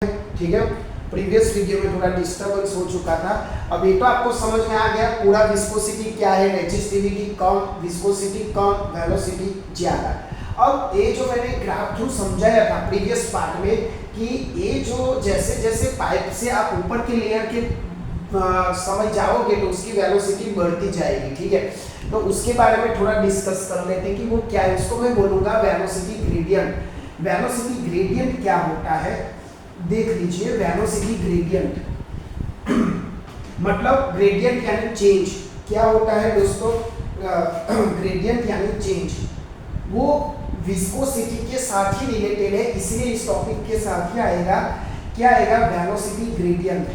ठीक है। Previous video में थोड़ा डिस्टर्बेंस हो चुका था। अब ये तो आपको समझ में आ गया पूरा विस्कोसिटी क्या है, रेजिस्टिविटी कम, विस्कोसिटी कम, वेलोसिटी ज्यादा। अब ये जो मैंने ग्राफ थ्रू समझाया था प्रीवियस पार्ट में कि ये जो जैसे जैसे पाइप से आप ऊपर के लेयर के समझ जाओगे तो उसकी वेलोसिटी बढ़ती जाएगी। ठीक है, तो उसके बारे में थोड़ा डिस्कस कर लेते हैं कि वो क्या है। उसको मैं बोलूँगा वेलोसिटी ग्रेडियंट। वेलोसिटी ग्रेडियंट क्या होता है देख लीजिए। वेलोसिटी ग्रेडियंट मतलब ग्रेडियंट यानी चेंज। क्या होता है दोस्तों? ग्रेडियंट यानी चेंज वो विस्कोसिटी के साथ ही रिलेटेड है, इसलिए इस टॉपिक के साथ ही आएगा। क्या आएगा? Velocity gradient.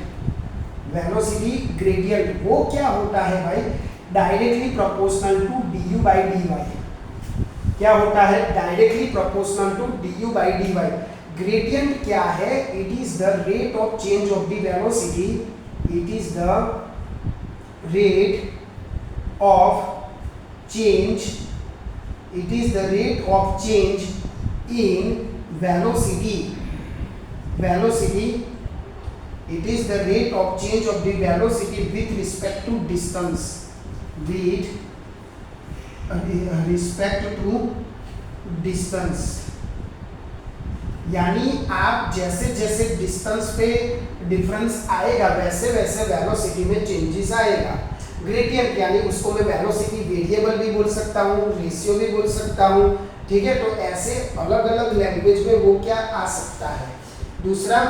वेलोसिटी ग्रेडियंट वो क्या होता है भाई? Directly proportional to du by dy। क्या होता है? Directly proportional to du by dy। Gradient क्या है? It is the rate of change of the velocity. It is the rate of change. It is the rate of change in velocity. Velocity it is the rate of change of the velocity with respect to distance, with respect to distance। यानी आप जैसे जैसे distance पे difference आएगा वैसे वैसे velocity में changes आएगा। ग्रेडियंट यानी उसको मैं वेलोसिटी वेरिएबल भी बोल सकता हूँ, रेशियो भी बोल सकता हूँ। ठीक है, तो ऐसे अलग अलग लैंग्वेज में वो क्या आ सकता है। दूसरा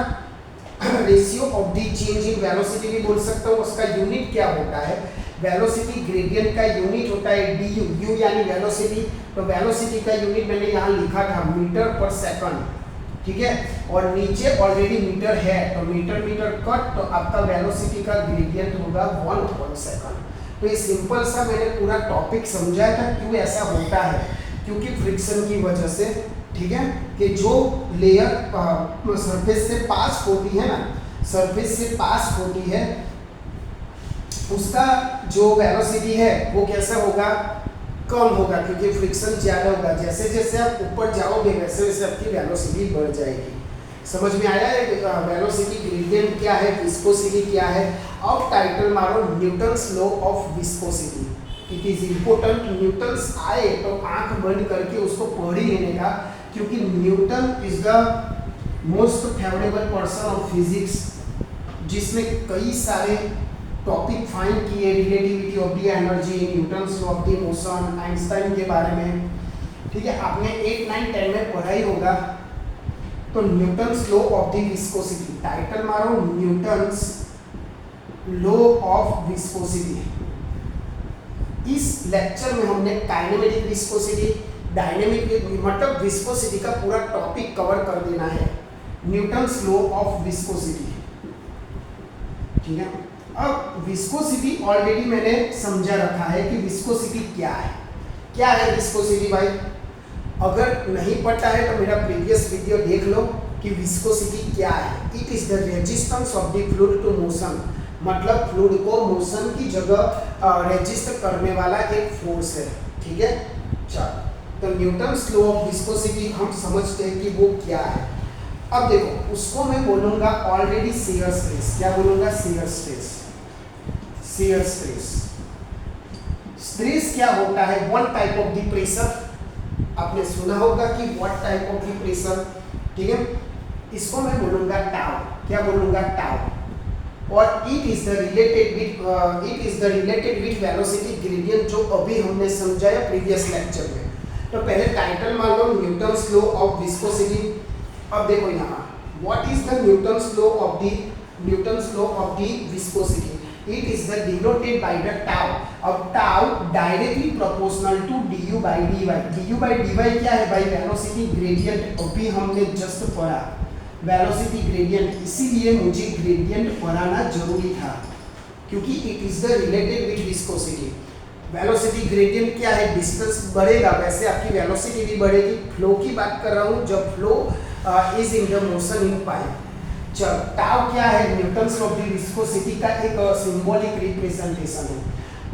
ratio of the change in velocity भी बोल सकता हूँ। उसका यूनिट क्या होता है? वेलोसिटी ग्रेडियंट का यूनिट होता है du। u यानी वेलोसिटी, तो वेलोसिटी का यूनिट मैंने यहाँ लिखा था मीटर पर सेकंड। ठीक है, और नीचे ऑलरेडी मीटर है तो मीटर मीटर कट, तो आपका वेलोसिटी का ग्रेडियंट होगा 1 सेकंड। तो ये सिंपल सा मैंने पूरा टॉपिक समझाया था क्यों ऐसा होता है, क्योंकि फ्रिक्शन की वजह से। ठीक है, कि जो लेयर सरफेस से पास होती है ना, सरफेस से पास होती है, उसका जो वेलोसिटी है वो कैसा होगा? कम होगा, क्योंकि फ्रिक्शन ज़्यादा होगा। जैसे जैसे आप ऊपर जाओगे वैसे वैसे आपकी वेलोसिटी बढ़ जाएगी। समझ में आया है? वेलोसिटी ग्रेडियंट क्या है, विस्कोसिटी क्या है। अब टाइटल मारो Newton's law of viscosity. It is important. Newton's आए तो आंख बंद करके उसको पढ़ ही लेने का, क्योंकि Newton is the most favourable person of physics, जिसने कई सारे टॉपिक फाइंड किए। Relativity of the energy, Newton's law of the motion, Einstein के बारे में। ठीक है, आपने 8, 9, 10 में पढ़ा ही होगा। तो Newton's law of the viscosity, title मारो न्यूटन्स लॉ ऑफ विस्कोसिटी। इस लेक्चर में हमने काइनेमेटिक विस्कोसिटी, डायनेमिक मतलब विस्कोसिटी का पूरा टॉपिक कवर कर देना है। Newton's law of viscosity. ठीक है, अब विस्कोसिटी ऑलरेडी मैंने समझा रखा है कि विस्कोसिटी क्या है। क्या है विस्कोसिटी भाई? अगर नहीं पता है तो मेरा प्रीवियस वीडियो देख लो कि विस्कोसिटी क्या है। It is the resistance of the fluid to motion, मतलब फ्लूइड को मोशन की जगह रेजिस्ट करने वाला एक फोर्स है। ठीक है, चलो तो न्यूटन्स लॉ ऑफ विस्कोसिटी हम समझते हैं कि वो क्या है। अब देखो, उसको मैं बोलूंगा ऑलरेडी शियर स्ट्रेस। क्या बोलूंगा? Shear stress. Shear stress. Stress क्या होता है? One type of the pressure. आपने सुना होगा कि what type of the pressure. ठीक है, इसको मैं बोलूंगा टाउ। क्या बोलूंगा? टाउ। और it is the related with velocity gradient, जो अभी हमने समझाया प्रीवियस लेक्चर में। तो पहले टाइटल मान लो न्यूटन्स लॉ ऑफ विस्कोसिटी। अब देखो यहाँ, what is the Newton's law of the viscosity? It is the denoted by the tau. अब tau directly proportional to du by dy। du by dy क्या है भाई? Velocity gradient. अभी हमने just पढ़ा वेलोसिटी ग्रेडियंट, इसीलिए मुझे ग्रेडियंट पढ़ाना जरूरी था, क्योंकि it is the related with viscosity. Velocity gradient क्या है? डिस्टेंस बढ़ेगा वैसे आपकी वेलोसिटी भी बढ़ेगी। फ्लो की बात कर रहा हूँ, जब flow is in the motion in pipe. चल, टाउ क्या है? Newton's law of the viscosity का एक सिंबॉलिक रिप्रेजेंटेशन है।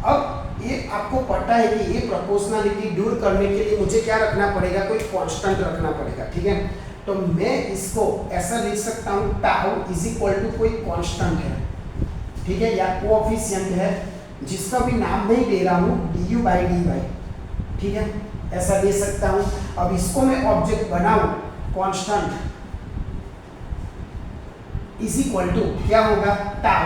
अब ये आपको पता है कि ये प्रोपोर्शनलिटी दूर करने के लिए मुझे क्या रखना पड़ेगा? कोई कांस्टेंट रखना पड़ेगा। ठीक है, तो मैं इसको ऐसा लिख सकता हूँ टाउ इज इक्वल टू कोई कांस्टेंट है, ठीक है, या कोएफिशिएंट है जिसका भी नाम नहीं दे रहा हूँ du बाई dy, ठीक है, ऐसा दे सकता हूँ। अब इसको मैं ऑब्जेक्ट बनाऊं कांस्टेंट इज इक्वल टू क्या होगा tau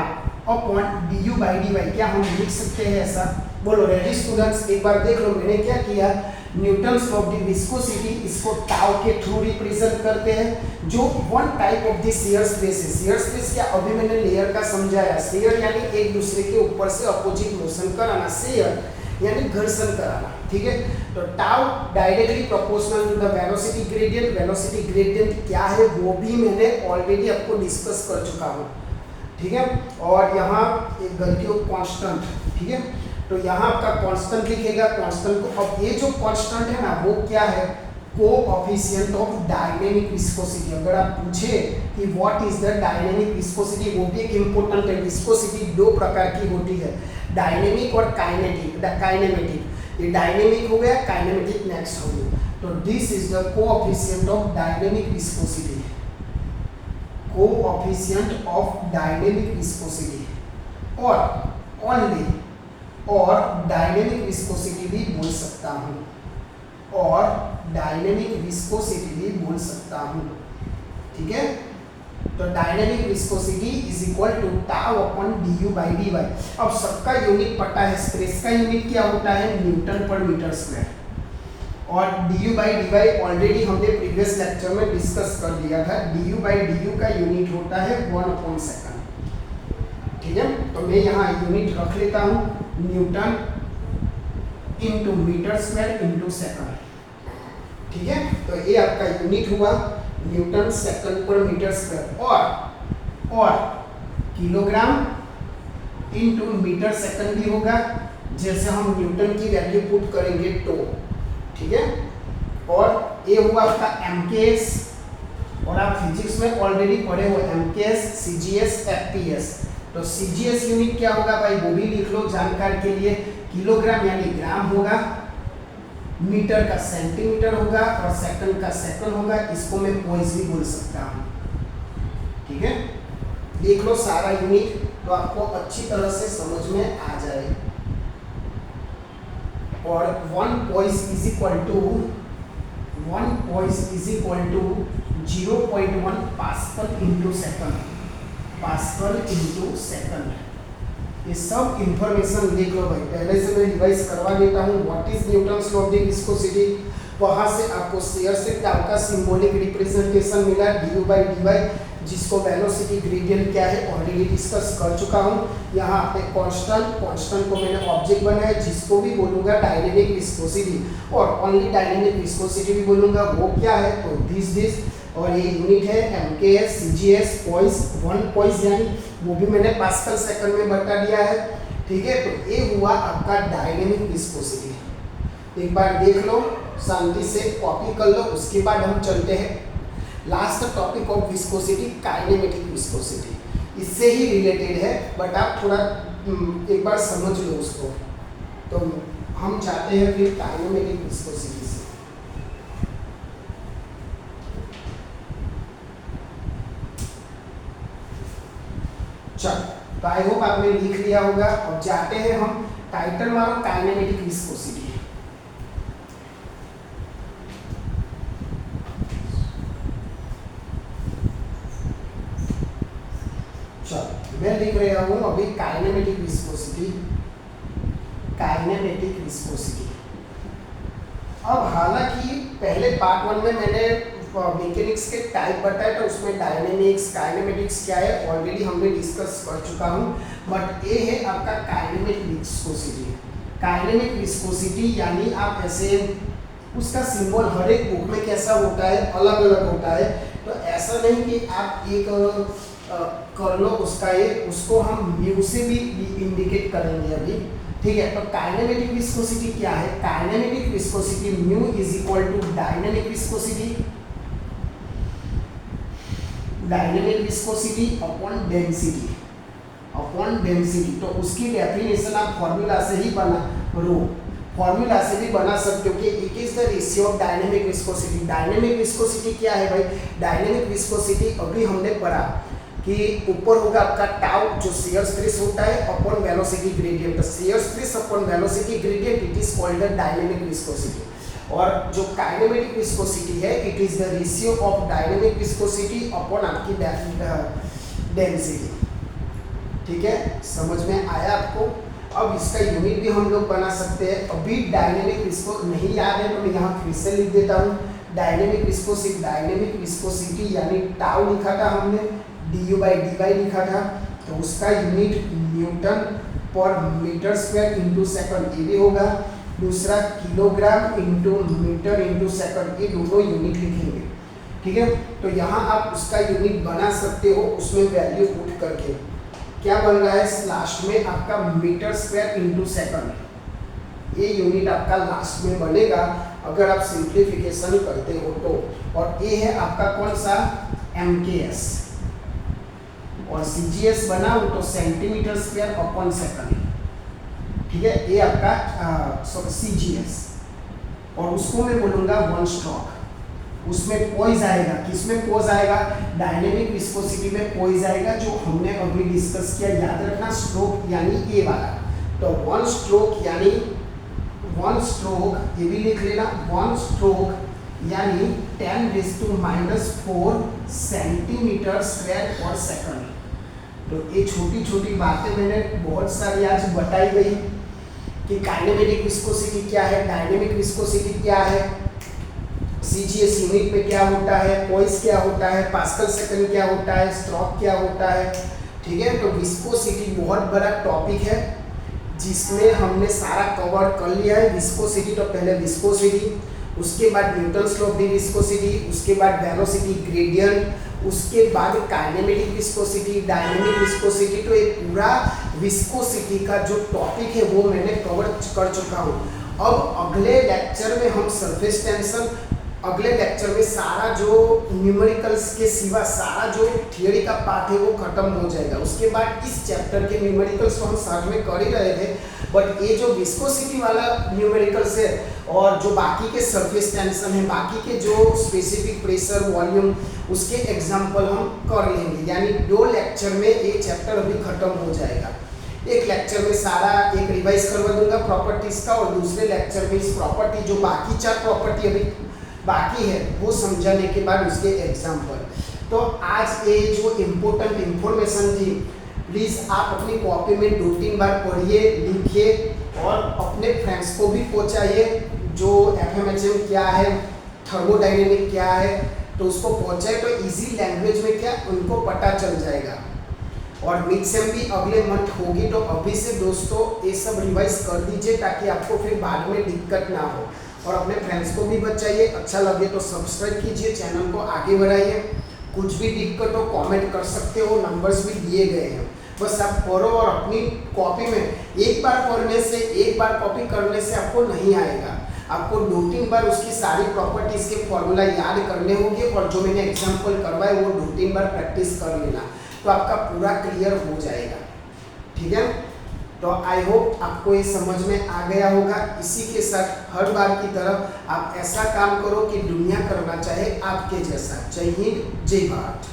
upon du by dy, क्या हम लिख सकते हैं ऐसा? बोलो रेडी स्टूडेंट्स, एक बार देख लो मैंने क्या किया, न्यूटन्स ऑफ द विस्कोसिटी इसको टाउ के थ्रू रिप्रेजेंट करते हैं, जो one type of the shear stress है। शियर स्ट्रेस क्या, अभी मैंने लेयर का समझाया, शियर यानी एक दूसरे के ऊपर से अपोजिट मोशन कराना, शियर यानी घर्षण कराना, ठीक है। तो tau directly proportional to the velocity gradient, velocity gradient क्या है वो भी मैंने ऑलरेडी आपको डिस्कस कर चुका हूँ, ठीक है। और यहाँ एक गलती हो कांस्टेंट, ठीक है, तो यहाँ आपका कांस्टेंट लिखेगा, कांस्टेंट को, अब ये जो कांस्टेंट है ना वो क्या है, कोएफिशिएंट ऑफ डायनेमिक विस्कोसिटी। अगर आप पूछे कि what is the dynamic viscosity, वो भी एक इंपॉर्टेंट है। विस्कोसिटी दो प्रकार की होती है, डायनेमिक और काइनेमेटिक। ये डायनेमिक हो गया, काइनेमेटिक नेक्स्ट हो गया। तो this is the coefficient of dynamic viscosity, coefficient of dynamic viscosity, और ओनली और डायनेमिक विस्कोसिटी भी बोल सकता हूँ, और डायनेमिक विस्कोसिटी भी बोल सकता हूँ, ठीक है। तो dynamic viscosity is equal to tau upon du by dy। अब सबका यूनिट पता है, स्ट्रेस का यूनिट क्या होता है, न्यूटन पर मीटर स्क्वायर, और du बाई dy ऑलरेडी हमने प्रीवियस लेक्चर में डिस्कस कर लिया था। du बाई du का यूनिट होता है 1/सेकंड, ठीक है। तो मैं यहाँ यूनिट रख लेता हूँ, newton into metre square into second, ठीक है। तो ये आपका यूनिट हुआ न्यूटन सेकंड पर मीटर स्क्वायर, और किलोग्राम इंटू मीटर सेकंड भी होगा, जैसे हम न्यूटन की वैल्यू पुट करेंगे तो, ठीक है। और ये हुआ आपका एमकेएस, और आप फिजिक्स में ऑलरेडी पढ़े हो एमकेएस, सीजीएस, एफपीएस। तो सीजीएस यूनिट क्या होगा भाई, वो भी लिख लो जानकारी के लिए, किलोग्राम यानी ग्राम होगा, मीटर का सेंटीमीटर होगा, और सेकंड का सेकंड होगा। इसको मैं पॉइंट्स भी बोल सकता हूँ, ठीक है। देख लो सारा यूनिट, तो आपको अच्छी तरह से समझ में आ जाए। और 1 point is equal to 0.1 pascal into second, pascal into second. ये सब इंफॉर्मेशन लिख लो भाई, पहले से मैं रिवाइज करवा देता हूँ। What is Newton's law of the viscosity, वहाँ से आपको शियर से टाउ का सिंबॉलिक रिप्रेजेंटेशन मिला du बाई dy, जिसको वेलोसिटी ग्रेडियंट क्या है ऑलरेडी डिस्कस कर चुका हूँ। यहाँ पे कांस्टेंट को मैंने ऑब्जेक्ट बनाया, जिसको भी बोलूँगा डायनेमिक विस्कोसिटी, और ओनली डायनेमिक विस्कोसिटी भी बोलूँगा, वो क्या है, तो दिस, और ये यूनिट है एमकेएस, सीजीएस, पॉइंट्स, 1 पॉइंट्स यानी वो भी मैंने पास्कल सेकंड में बता दिया है, ठीक है। तो ये हुआ आपका डायनेमिक विस्कोसिटी। एक बार देख लो, शांति से कॉपी कर लो, उसके बाद हम चलते हैं last topic of viscosity, kinematic viscosity. इससे ही रिलेटेड है, बट आप थोड़ा एक बार समझ लो उसको। तो हम चाहते हैं फिर काइनेमेटिक विस्कोसिटी से। चलो, तो आई होप आपने लिख लिया होगा। अब जाते हैं हम, टाइटल मारो काइनेमेटिक विस्कोसिटी। चलो, मैं लिख रहा हूं अभी काइनेमेटिक विस्कोसिटी, काइनेमेटिक विस्कोसिटी। अब हालांकि पहले पार्ट 1 में मैंने मैकेनिक्स के टाइप बताया, तो उसमें डायनेमिक्स, काइनेमेटिक्स क्या है ऑलरेडी हमने डिस्कस कर चुका हूँ। बट ये है आपका काइनेमेटिक विस्कोसिटी। काइनेमिक विस्कोसिटी यानी आप ऐसे, उसका सिंबल हर एक बुक में कैसा होता है, अलग अलग होता है। तो ऐसा नहीं कि आप एक कर लो उसका, उसको हम म्यू से भी इंडिकेट करेंगे अभी, ठीक है। तो काइनेमेटिक विस्कोसिटी क्या है, kinematic viscosity mu is equal to dynamic viscosity, dynamic viscosity upon density, upon density. तो उसकी डेफिनेशन आप फॉर्मूला से ही बना रो, फॉर्मूला से भी बना सकते हो कि it is the ratio of dynamic viscosity. Dynamic viscosity क्या है भाई? डायनेमिक विस्कोसिटी अभी हमने पढ़ा कि ऊपर होगा आपका टाउ जो शियर स्ट्रेस होता है upon velocity gradient. Shear stress upon velocity gradient it is called the dynamic viscosity. और जो काइनेमेटिक विस्कोसिटी है it is the ratio of dynamic viscosity upon आपकी डेंसिटी। ठीक है, समझ में आया आपको? अब इसका यूनिट भी हम लोग बना सकते हैं। अभी डायनेमिक विस्को नहीं याद है तो मैं यहाँ फिर से लिख देता हूँ। डायनेमिक विस्कोसिटी यानी टाउ लिखा था हमने, du/dy लिखा था, तो उसका यूनिट न्यूटन पर मीटर स्क्वायर इंटू सेकंड ये भी होगा। दूसरा kilogram into metre into second, ये दोनों यूनिट लिखेंगे। ठीक है, तो यहाँ आप उसका यूनिट बना सकते हो उसमें वैल्यू पुट करके। क्या बन रहा है लास्ट में आपका मीटर स्क्वायर इंटू सेकंड, ये यूनिट आपका लास्ट में बनेगा अगर आप सिंप्लीफिकेशन करते हो तो। और ये है आपका कौन सा? MKS। और CGS बना तो सेंटीमीटर स्क्वायर अपॉन सेकंड। ठीक है, ये आपका CGS। और उसको मैं बोलूँगा वन स्ट्रोक। उसमें पोइज आएगा, किसमें पोइज आएगा? डायनेमिक विस्कोसिटी में पोइज आएगा, जो हमने अभी डिस्कस किया। याद रखना, स्ट्रोक यानी ये वाला। तो वन स्ट्रोक यानी वन स्ट्रोक, ये भी लिख लेना, वन स्ट्रोक यानी 10⁻⁴ सेंटीमीटर स्क्वायर पर सेकंड। तो ये छोटी छोटी बातें मैंने बहुत सारी आज बताई गई कि काइनेमेटिक विस्कोसिटी क्या है, डायनेमिक विस्कोसिटी क्या है, CGS यूनिट में क्या होता है, पोइस क्या होता है, पास्कल सेकंड क्या होता है, स्ट्रोक क्या होता है। ठीक है, तो विस्कोसिटी बहुत बड़ा टॉपिक है जिसमें हमने सारा कवर कर लिया है। विस्कोसिटी तो पहले विस्कोसिटी, उसके बाद Newton's law of the viscosity, उसके बाद वेलोसिटी ग्रेडियंट, उसके बाद काइनेमेटिक विस्कोसिटी, डायनेमिक विस्कोसिटी। तो एक पूरा विस्कोसिटी का जो टॉपिक है वो मैंने कवर कर चुका हूँ। अब अगले लेक्चर में हम सरफेस टेंशन, अगले लेक्चर में सारा जो न्यूमेरिकल्स के सिवा सारा जो थियोरी का पार्ट है वो खत्म हो जाएगा। उसके बाद इस चैप्टर के न्यूमेरिकल्स तो हम साथ में कर ही रहे थे, बट ये जो विस्कोसिटी वाला न्यूमेरिकल्स है और जो बाकी के सरफेस टेंशन है, बाकी के जो स्पेसिफिक प्रेशर वॉल्यूम, उसके एग्जाम्पल हम कर लेंगे। यानी 2 लेक्चर में ये चैप्टर अभी खत्म हो जाएगा। एक लेक्चर में सारा एक रिवाइज करवा दूंगा प्रॉपर्टीज का, और दूसरे लेक्चर में इस प्रॉपर्टी जो बाकी 4 प्रॉपर्टी अभी बाकी है वो समझाने के बाद उसके एग्जाम्पल। तो आज ये जो इम्पोर्टेंट इंफॉर्मेशन थी, प्लीज़ आप अपनी कॉपी में 2-3 बार पढ़िए, लिखिए और अपने फ्रेंड्स को भी पहुँचाइए। जो FMHM क्या है, थर्मोडायनेमिक क्या है, तो उसको पहुँचाए तो इजी लैंग्वेज में क्या उनको पता चल जाएगा। और मिड सेम भी अगले मंथ होगी, तो अभी से दोस्तों ये सब रिवाइज कर दीजिए ताकि आपको फिर बाद में दिक्कत ना हो। और अपने फ्रेंड्स को भी बचाइए। अच्छा लगे तो सब्सक्राइब कीजिए, चैनल को आगे बढ़ाइए। कुछ भी दिक्कत हो कमेंट कर सकते हो, नंबर्स भी दिए गए हैं। बस आप पढ़ो और अपनी कॉपी में एक बार पढ़ने से, एक बार कॉपी करने से आपको नहीं आएगा। आपको 2-3 बार उसकी सारी प्रॉपर्टीज के फॉर्मूला याद करने होंगे, और जो मैंने एग्जाम्पल करवाए वो 2-3 बार प्रैक्टिस कर लेना, तो आपका पूरा क्लियर हो जाएगा। ठीक है, तो आई होप आपको ये समझ में आ गया होगा। इसी के साथ हर बार की तरह आप ऐसा काम करो कि दुनिया करना चाहे आपके जैसा। जय हिंद, जय भारत।